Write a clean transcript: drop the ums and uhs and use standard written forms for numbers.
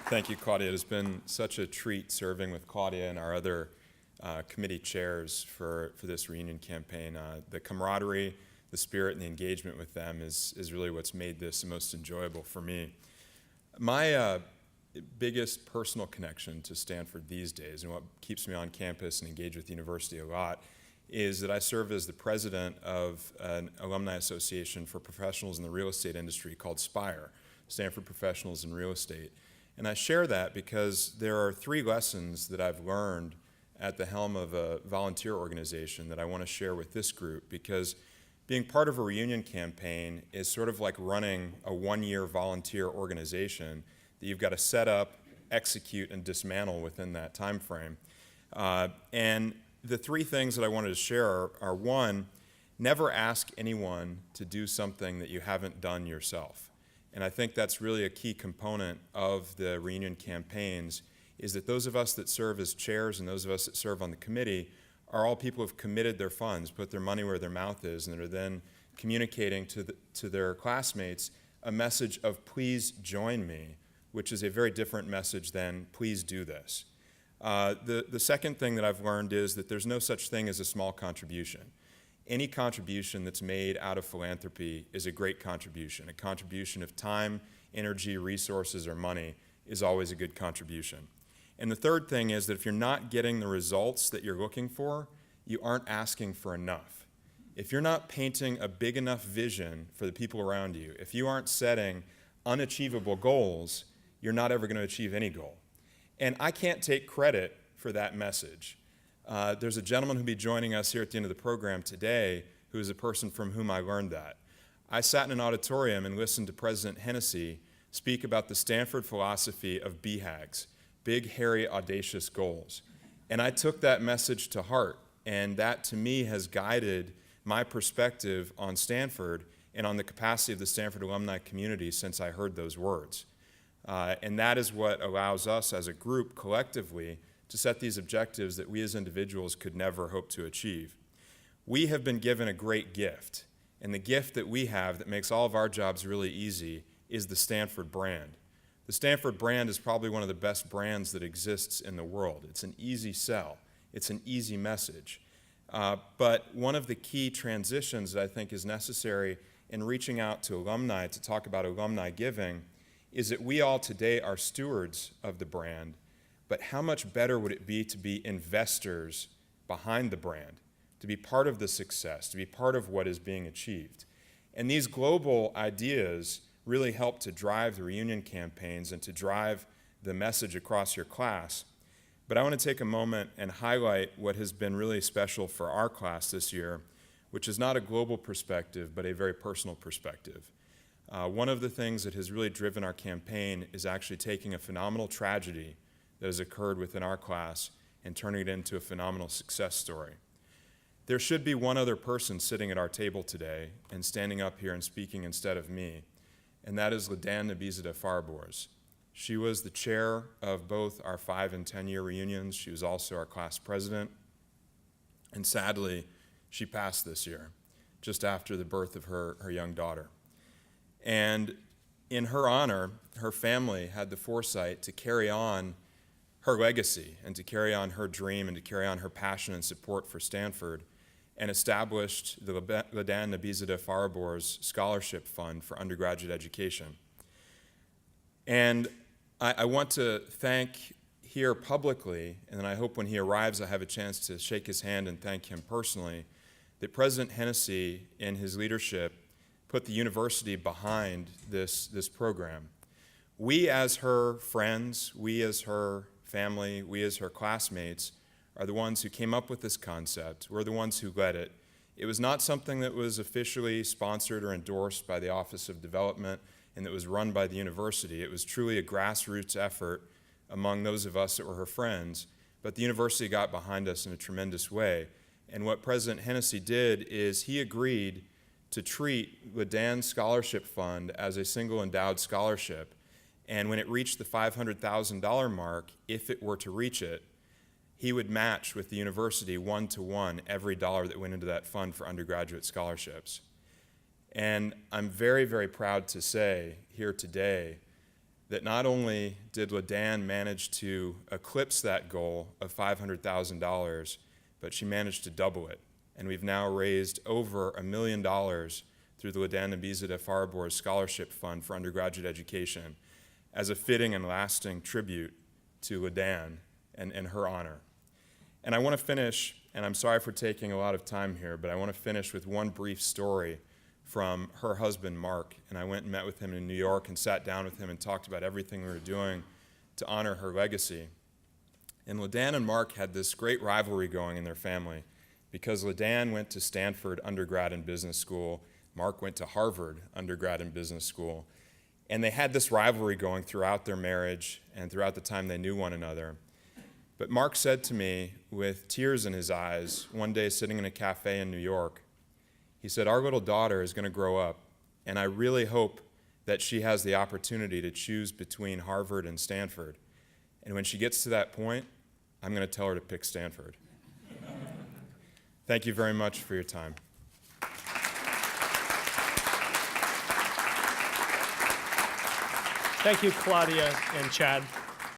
Thank you, Claudia. It has been such a treat serving with Claudia and our other committee chairs for this reunion campaign. The camaraderie, the spirit, and the engagement with them is really what's made this the most enjoyable for me. My biggest personal connection to Stanford these days, and what keeps me on campus and engaged with the university a lot, is that I serve as the president of an alumni association for professionals in the real estate industry called SPIRE, Stanford Professionals in Real Estate. And I share that because there are 3 lessons that I've learned at the helm of a volunteer organization that I want to share with this group, because being part of a reunion campaign is sort of like running a 1-year volunteer organization that you've got to set up, execute, and dismantle within that time frame. And the 3 things that I wanted to share are 1, never ask anyone to do something that you haven't done yourself. And I think that's really a key component of the reunion campaigns, is that those of us that serve as chairs and those of us that serve on the committee are all people who have committed their funds, put their money where their mouth is, and are then communicating to their classmates a message of please join me, which is a very different message than please do this. The second thing that I've learned is that there's no such thing as a small contribution. Any contribution that's made out of philanthropy is a great contribution. A contribution of time, energy, resources, or money is always a good contribution. And the third thing is that if you're not getting the results that you're looking for, you aren't asking for enough. If you're not painting a big enough vision for the people around you, if you aren't setting unachievable goals, you're not ever going to achieve any goal. And I can't take credit for that message. There's a gentleman who'll be joining us here at the end of the program today who is a person from whom I learned that. I sat in an auditorium and listened to President Hennessy speak about the Stanford philosophy of BHAGs, big, hairy, audacious goals. And I took that message to heart, and that to me has guided my perspective on Stanford and on the capacity of the Stanford alumni community since I heard those words. And that is what allows us as a group collectively to set these objectives that we as individuals could never hope to achieve. We have been given a great gift, and the gift that we have that makes all of our jobs really easy is the Stanford brand. The Stanford brand is probably one of the best brands that exists in the world. It's an easy sell. It's an easy message. But one of the key transitions that I think is necessary in reaching out to alumni to talk about alumni giving is that we all today are stewards of the brand, but how much better would it be to be investors behind the brand, to be part of the success, to be part of what is being achieved? And these global ideas really help to drive the reunion campaigns and to drive the message across your class. But I want to take a moment and highlight what has been really special for our class this year, which is not a global perspective, but a very personal perspective. One of the things that has really driven our campaign is actually taking a phenomenal tragedy that has occurred within our class and turning it into a phenomenal success story. There should be one other person sitting at our table today and standing up here and speaking instead of me, and that is Ladan Nabizadeh Farbors. She was the chair of both our 5- and 10-year reunions. She was also our class president, and sadly, she passed this year, just after the birth of her young daughter. And in her honor, her family had the foresight to carry on her legacy and to carry on her dream and to carry on her passion and support for Stanford, and established the Ladan Nabizadeh Farbors Scholarship Fund for undergraduate education. And I want to thank here publicly, and I hope when he arrives I have a chance to shake his hand and thank him personally, that President Hennessy, in his leadership, put the university behind this program. We as her friends, we as her family, we as her classmates are the ones who came up with this concept. We're the ones who led it. It was not something that was officially sponsored or endorsed by the Office of Development and that was run by the university. It was truly a grassroots effort among those of us that were her friends, but the university got behind us in a tremendous way. And what President Hennessy did is he agreed to treat Ladan's scholarship fund as a single endowed scholarship. And when it reached the $500,000 mark, if it were to reach it, he would match with the university 1-to-1 every dollar that went into that fund for undergraduate scholarships. And I'm very, very proud to say here today that not only did LeDanne manage to eclipse that goal of $500,000, but she managed to double it. And we've now raised over $1 million through the LeDanne Nabizadeh Fariborz Scholarship Fund for undergraduate education as a fitting and lasting tribute to LeDanne and her honor. And I want to finish, and I'm sorry for taking a lot of time here, but I want to finish with one brief story from her husband, Mark. And I went and met with him in New York and sat down with him and talked about everything we were doing to honor her legacy. And LeDanne and Mark had this great rivalry going in their family because LeDanne went to Stanford undergrad and business school. Mark went to Harvard undergrad and business school. And they had this rivalry going throughout their marriage and throughout the time they knew one another. But Mark said to me with tears in his eyes one day sitting in a cafe in New York, he said, "Our little daughter is going to grow up, and I really hope that she has the opportunity to choose between Harvard and Stanford. And when she gets to that point, I'm going to tell her to pick Stanford." Thank you very much for your time. Thank you, Claudia and Chad.